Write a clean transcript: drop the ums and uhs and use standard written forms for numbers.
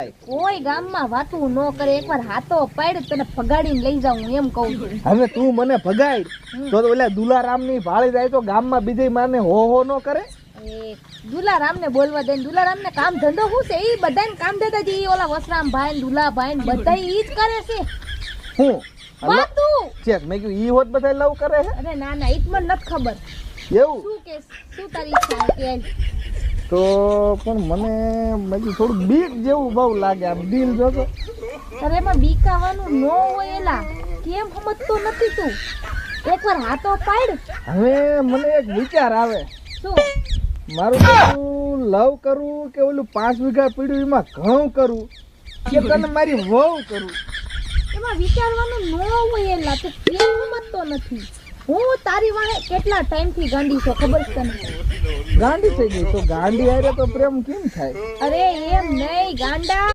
કોઈ ગામમાં વાતું ન કરે, એકવાર હાથો પાડ તને ભગાડીને લઈ જાઉં એમ કહું છું. હવે તું મને ભગાડ તો ઓલા દુલારામ ની ભાળી જાય તો ગામમાં બીજે માને હો ન કરે. એ દુલારામ ને બોલવા દે. દુલારામ ને કામ ધંધો શું છે? એ બધાને કામ ધંધા જે ઓલા વસરામ ભાઈ દુલાભાઈ બધા ઈ જ કરે છે. હું વાતું ચેક મેં કીધું ઈ હોત બધા લવ કરે છે. અરે ના ના, ઈ મને નથી ખબર. એવું શું કે શું તારી ઈચ્છા છે? તો પણ મને બાકી થોડું બીક જેવું બહુ લાગે. આમ દિલ જોતો અરે એમાં બીકાવાનું ન હોય. એલા કેમ સમજતો નથી તું? એકવાર હાથો પાડ. હવે મને એક વિચાર આવે. શું? મારું તો લવ કરું કે ઓલું 5 વીઘા પડ્યું એમાં ઘઉં કરું કે તને મારી વહુ કરું? એમાં વિચારવાનું ન હોય. એલા તું કેમ સમજતો નથી? હું તારી વાહે કેટલા ટાઈમ થી ગાંડી છો ખબર છે તને? ગાંડી થઈ ગઈ તો ગાંડી હારે તો પ્રેમ કેમ થાય? અરે એમ નહીં ગાંડા.